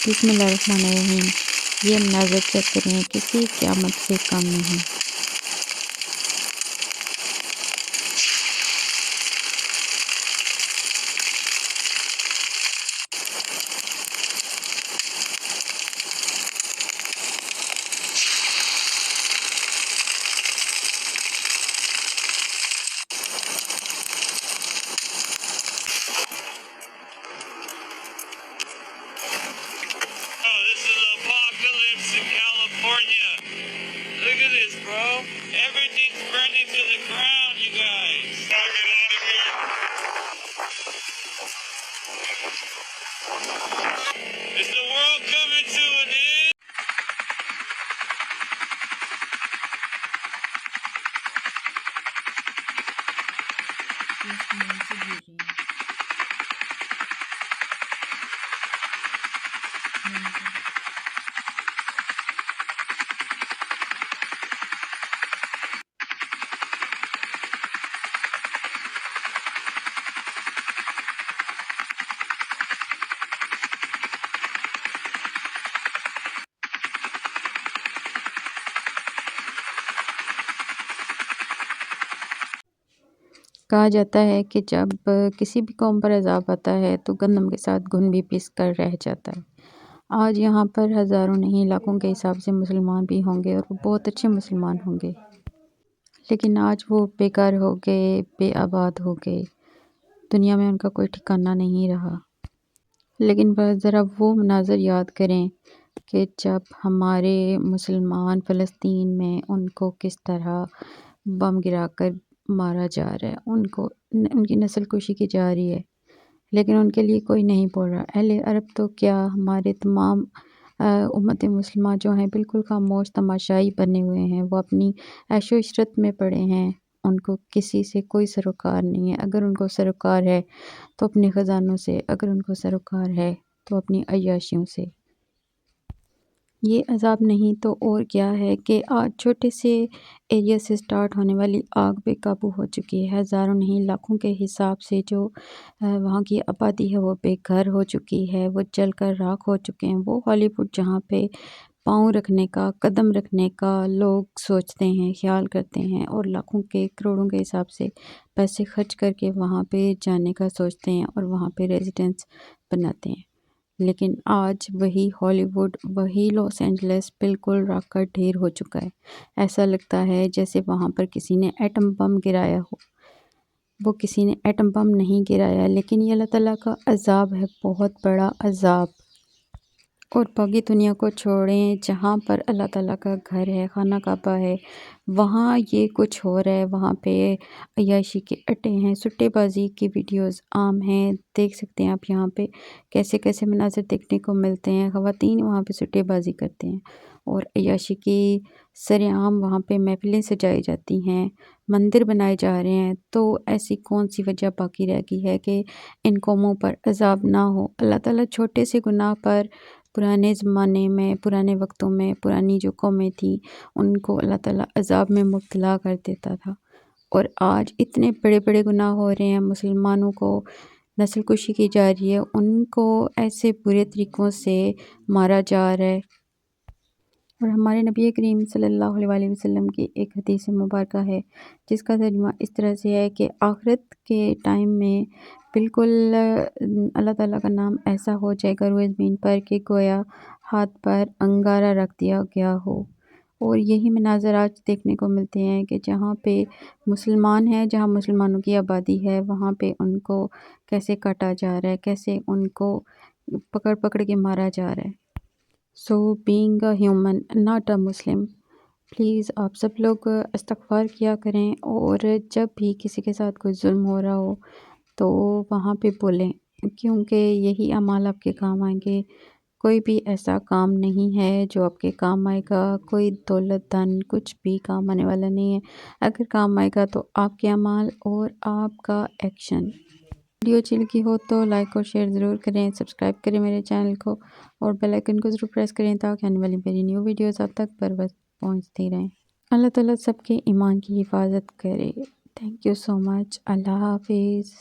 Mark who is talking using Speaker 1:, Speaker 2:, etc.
Speaker 1: بسم اللہ الرحمن الرحیم۔ یہ مناظر چیک کریں، کسی قیامت سے کم نہیں۔
Speaker 2: This is apocalypse in California. Look at this, bro. Everything's burning to the ground, you guys. Get out of here. Is the world coming to an end?
Speaker 1: کہا جاتا ہے کہ جب کسی بھی قوم پر عذاب آتا ہے تو گندم کے ساتھ گھن بھی پس کر رہ جاتا ہے۔ آج یہاں پر ہزاروں نہیں لاکھوں کے حساب سے مسلمان بھی ہوں گے اور وہ بہت اچھے مسلمان ہوں گے، لیکن آج وہ بیکار ہو گئے، بے آباد ہو گئے، دنیا میں ان کا کوئی ٹھکانہ نہیں رہا۔ لیکن بس ذرا وہ مناظر یاد کریں کہ جب ہمارے مسلمان فلسطین میں ان کو کس طرح بم گرا کر مارا جا رہا ہے، ان کی نسل کشی کی جا رہی ہے، لیکن ان کے لیے کوئی نہیں بول رہا۔ اہل عرب تو کیا، ہمارے تمام امت مسلمہ جو ہیں بالکل خاموش تماشائی بنے ہوئے ہیں، وہ اپنی عیش و عشرت میں پڑے ہیں، ان کو کسی سے کوئی سروکار نہیں ہے۔ اگر ان کو سروکار ہے تو اپنے خزانوں سے، اگر ان کو سروکار ہے تو اپنی عیاشیوں سے۔ یہ عذاب نہیں تو اور کیا ہے کہ آج چھوٹے سے ایریا سے سٹارٹ ہونے والی آگ بے قابو ہو چکی ہے۔ ہزاروں نہیں لاکھوں کے حساب سے جو وہاں کی آبادی ہے وہ بے گھر ہو چکی ہے، وہ جل کر راکھ ہو چکے ہیں۔ وہ ہالی ووڈ جہاں پہ پاؤں رکھنے کا، قدم رکھنے کا لوگ سوچتے ہیں، خیال کرتے ہیں اور لاکھوں کے، کروڑوں کے حساب سے پیسے خرچ کر کے وہاں پہ جانے کا سوچتے ہیں اور وہاں پہ ریزیڈنس بناتے ہیں، لیکن آج وہی ہالی ووڈ، وہی لاس اینجلس بالکل راکھ کا ڈھیر ہو چکا ہے۔ ایسا لگتا ہے جیسے وہاں پر کسی نے ایٹم بم گرایا ہو۔ وہ کسی نے ایٹم بم نہیں گرایا، لیکن یہ اللہ تعالیٰ کا عذاب ہے، بہت بڑا عذاب۔ اور باقی دنیا کو چھوڑیں، جہاں پر اللہ تعالیٰ کا گھر ہے، خانہ کعبہ ہے، وہاں یہ کچھ ہو رہا ہے۔ وہاں پہ عیاشی کے اڈے ہیں، سٹے بازی کی ویڈیوز عام ہیں، دیکھ سکتے ہیں آپ یہاں پہ کیسے کیسے مناظر دیکھنے کو ملتے ہیں۔ خواتین وہاں پہ سٹے بازی کرتے ہیں اور عیاشی کی سرعام وہاں پہ محفلیں سجائی جاتی ہیں، مندر بنائے جا رہے ہیں۔ تو ایسی کون سی وجہ باقی رہ گئی ہے کہ ان قوموں پر عذاب نہ ہو؟ اللہ تعالیٰ چھوٹے سے گناہ پر پرانے زمانے میں، پرانے وقتوں میں، پرانی جو قومیں تھیں ان کو اللہ تعالیٰ عذاب میں مبتلا کر دیتا تھا، اور آج اتنے بڑے بڑے گناہ ہو رہے ہیں، مسلمانوں کو نسل کشی کی جا رہی ہے، ان کو ایسے برے طریقوں سے مارا جا رہا ہے۔ اور ہمارے نبی کریم صلی اللہ علیہ وسلم کی ایک حدیث مبارکہ ہے جس کا ترجمہ اس طرح سے ہے کہ آخرت کے ٹائم میں بالکل اللہ تعالیٰ کا نام ایسا ہو جائے گا روئے زمین پر کہ گویا ہاتھ پر انگارہ رکھ دیا گیا ہو۔ اور یہی مناظر آج دیکھنے کو ملتے ہیں کہ جہاں پہ مسلمان ہیں، جہاں مسلمانوں کی آبادی ہے، وہاں پہ ان کو کیسے کاٹا جا رہا ہے، کیسے ان کو پکڑ پکڑ کے مارا جا رہا ہے۔ So being a human, not a Muslim, please آپ سب لوگ استغفار کیا کریں، اور جب بھی کسی کے ساتھ کوئی ظلم ہو رہا ہو تو وہاں پہ بولیں، کیونکہ یہی اعمال آپ کے کام آئیں گے۔ کوئی بھی ایسا کام نہیں ہے جو آپ کے کام آئے گا، کوئی دولت دھن کچھ بھی کام آنے والا نہیں ہے۔ اگر کام آئے گا تو آپ کے اعمال اور آپ کا ایکشن۔ ویڈیو اچھی لگی ہو تو لائک اور شیئر ضرور کریں، سبسکرائب کریں میرے چینل کو اور بیل آئیکن کو ضرور پریس کریں تاکہ آنے والی میری نیو ویڈیوز آپ تک بر وقت پہنچتی رہیں۔ اللہ تعالیٰ سب کے ایمان کی حفاظت کرے۔ تھینک یو سو مچ۔ اللہ حافظ۔